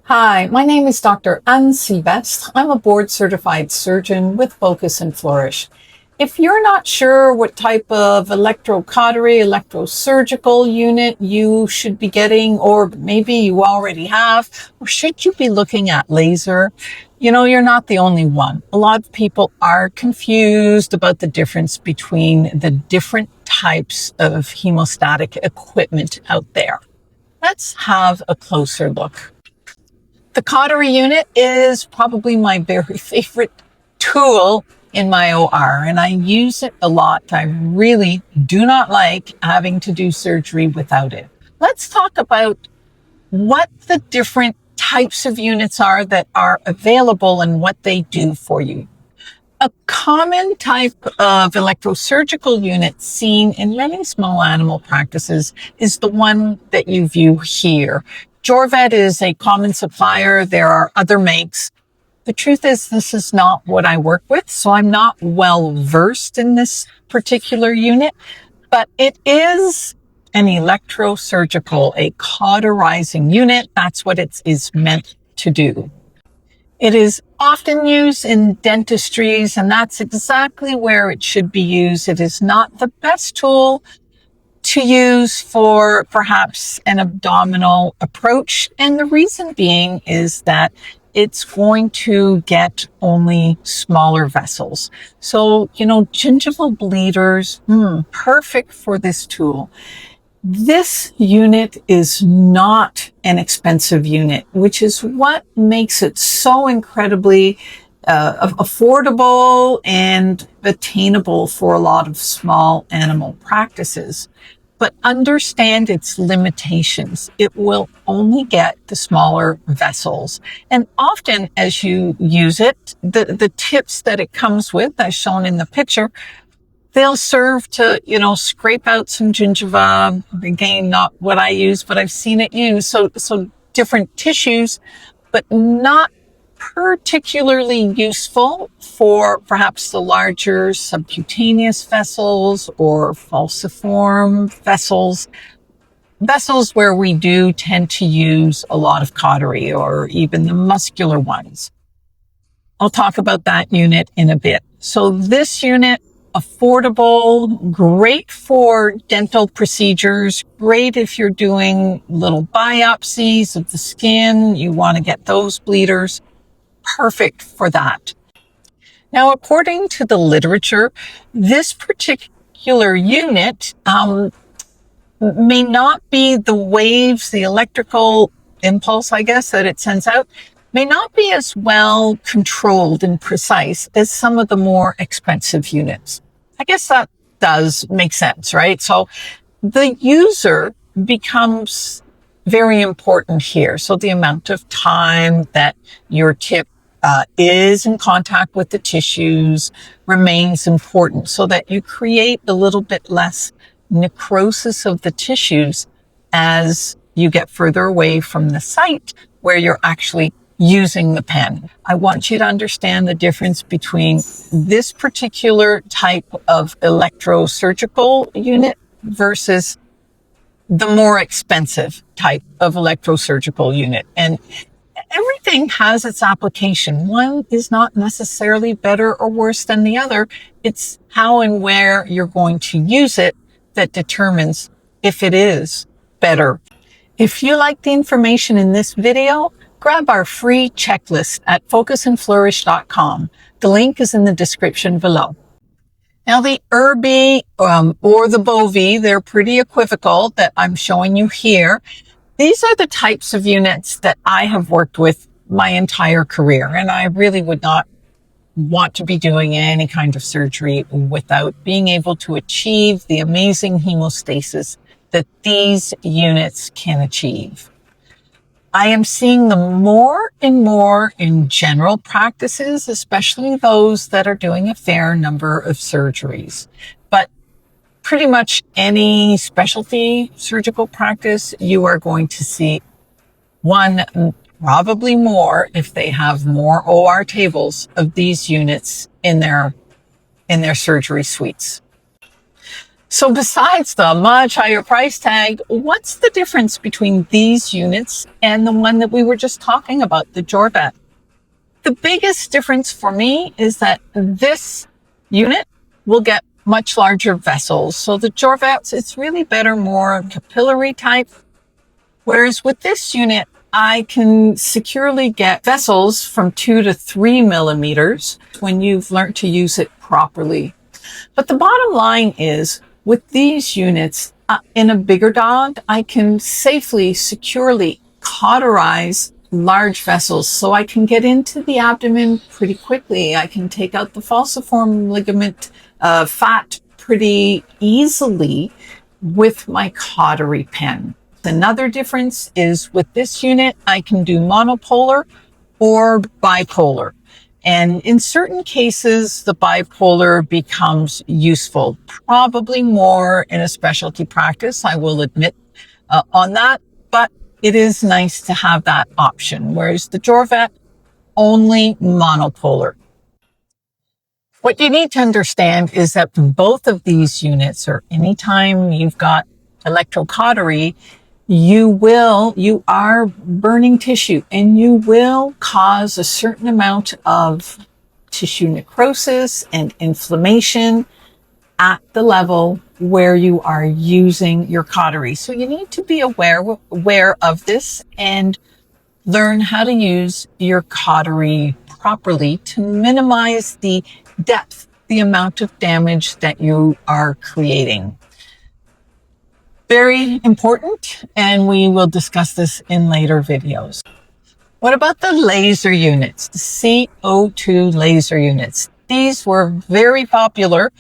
Hi, my name is Dr. Anne Sylvestre. I'm a board-certified surgeon with Focus and Flourish. If you're not sure what type of electrocautery, electrosurgical unit you should be getting, or maybe you already have, or should you be looking at laser, you're not the only one. A lot of people are confused about the difference between the different types of hemostatic equipment out there. Let's have a closer look. The cautery unit is probably my very favorite tool in my OR, and I use it a lot. I really do not like having to do surgery without it. Let's talk about what the different types of units are that are available and what they do for you. A common type of electrosurgical unit seen in many small animal practices is the one that you view here. Jorvet is a common supplier. There are other makes. The truth is, this is not what I work with, so I'm not well versed in this particular unit, but it is an electrosurgical, a cauterizing unit. That's what it is meant to do. It is often used in dentistries, and that's exactly where it should be used. It is not the best tool to use for perhaps an abdominal approach. And the reason being is that it's going to get only smaller vessels. So, gingival bleeders, perfect for this tool. This unit is not an expensive unit, which is what makes it so incredibly affordable and attainable for a lot of small animal practices. But understand its limitations. It will only get the smaller vessels. And often as you use it, the tips that it comes with, as shown in the picture, they'll serve to, scrape out some gingiva. Again, not what I use, but I've seen it used. So different tissues, but not particularly useful for perhaps the larger subcutaneous vessels or falciform vessels where we do tend to use a lot of cautery or even the muscular ones. I'll talk about that unit in a bit. So this unit, affordable, great for dental procedures, great if you're doing little biopsies of the skin, you want to get those bleeders. Perfect for that. Now, according to the literature, this particular unit may not be the waves, the electrical impulse, I guess, that it sends out, may not be as well controlled and precise as some of the more expensive units. I guess that does make sense, right? So the user becomes very important here. So the amount of time that your tip is in contact with the tissues remains important so that you create a little bit less necrosis of the tissues as you get further away from the site where you're actually using the pen. I want you to understand the difference between this particular type of electrosurgical unit versus the more expensive type of electrosurgical unit. And everything has its application. One is not necessarily better or worse than the other. It's how and where you're going to use it that determines if it is better. If you like the information in this video, grab our free checklist at focusandflourish.com. The link is in the description below. Now the Erbe or the Bovie, they're pretty equivocal that I'm showing you here. These are the types of units that I have worked with my entire career, and I really would not want to be doing any kind of surgery without being able to achieve the amazing hemostasis that these units can achieve. I am seeing them more and more in general practices, especially those that are doing a fair number of surgeries. But pretty much any specialty surgical practice, you are going to see one, probably more if they have more OR tables of these units in their surgery suites. So besides the much higher price tag, what's the difference between these units and the one that we were just talking about, the Jorvet? The biggest difference for me is that this unit will get much larger vessels. So the Jorvets, it's really better, more capillary type. Whereas with this unit, I can securely get vessels from 2 to 3 millimeters when you've learned to use it properly. But the bottom line is, with these units, in a bigger dog, I can safely, securely cauterize large vessels, so I can get into the abdomen pretty quickly. I can take out the falciform ligament fat pretty easily with my cautery pen. Another difference is with this unit, I can do monopolar or bipolar. And in certain cases, the bipolar becomes useful, probably more in a specialty practice, I will admit on that, but it is nice to have that option, whereas the Jorvet, only monopolar. What you need to understand is that both of these units, or anytime you've got electrocautery, you are burning tissue, and you will cause a certain amount of tissue necrosis and inflammation at the level where you are using your cautery. So you need to be aware of this and learn how to use your cautery properly to minimize the depth, the amount of damage that you are creating. Very important, and we will discuss this in later videos. What about the laser units, the CO2 laser units? These were very popular,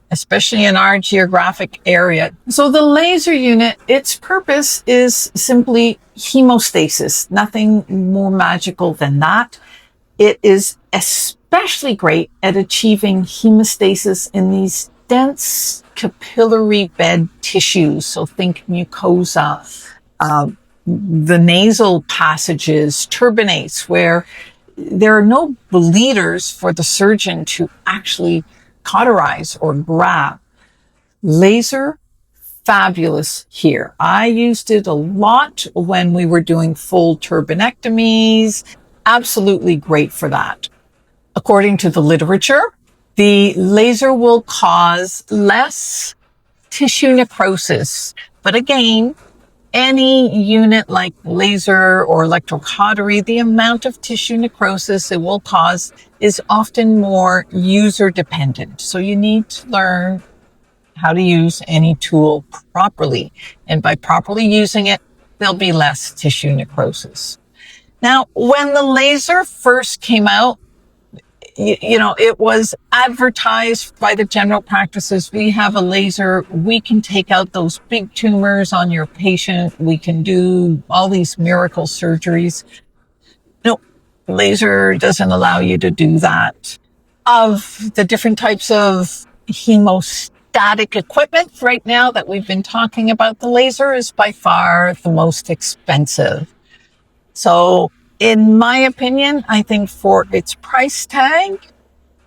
especially in our geographic area. So the laser unit, its purpose is simply hemostasis, nothing more magical than that. It is especially great at achieving hemostasis in these dense capillary bed tissues. So think mucosa, the nasal passages, turbinates, where there are no bleeders for the surgeon to actually cauterize or grab. Laser, fabulous here. I used it a lot when we were doing full turbinectomies. Absolutely great for that. According to the literature, the laser will cause less tissue necrosis. But again, any unit like laser or electrocautery, the amount of tissue necrosis it will cause is often more user dependent. So you need to learn how to use any tool properly. And by properly using it, there'll be less tissue necrosis. Now, when the laser first came out, it was advertised by the general practices. We have a laser. We can take out those big tumors on your patient. We can do all these miracle surgeries. No, laser doesn't allow you to do that. Of the different types of hemostatic equipment right now that we've been talking about, the laser is by far the most expensive. So in my opinion, I think for its price tag,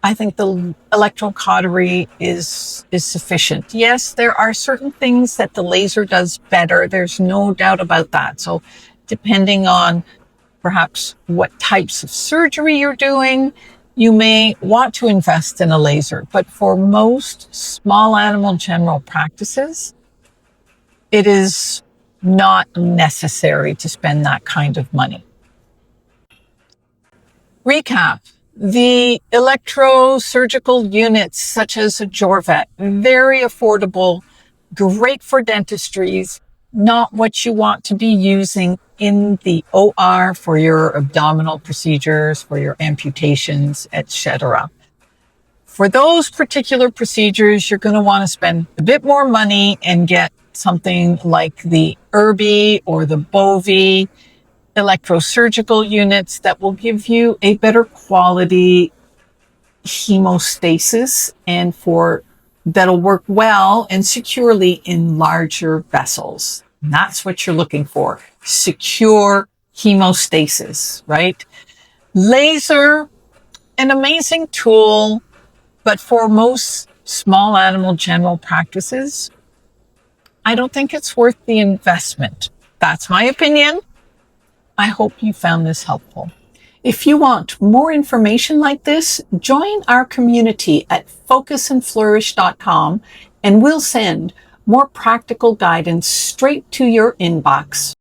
I think the electrocautery is sufficient. Yes, there are certain things that the laser does better. There's no doubt about that. So depending on perhaps what types of surgery you're doing, you may want to invest in a laser. But for most small animal general practices, it is not necessary to spend that kind of money. Recap. The electrosurgical units, such as a Jorvet, very affordable, great for dentistries, not what you want to be using in the OR for your abdominal procedures, for your amputations, etc. For those particular procedures, you're going to want to spend a bit more money and get something like the Erbe or the Bovie electrosurgical units that will give you a better quality hemostasis, and that'll work well and securely in larger vessels. And that's what you're looking for. Secure hemostasis, right? Laser, an amazing tool, but for most small animal general practices, I don't think it's worth the investment. That's my opinion. I hope you found this helpful. If you want more information like this, join our community at focusandflourish.com and we'll send more practical guidance straight to your inbox.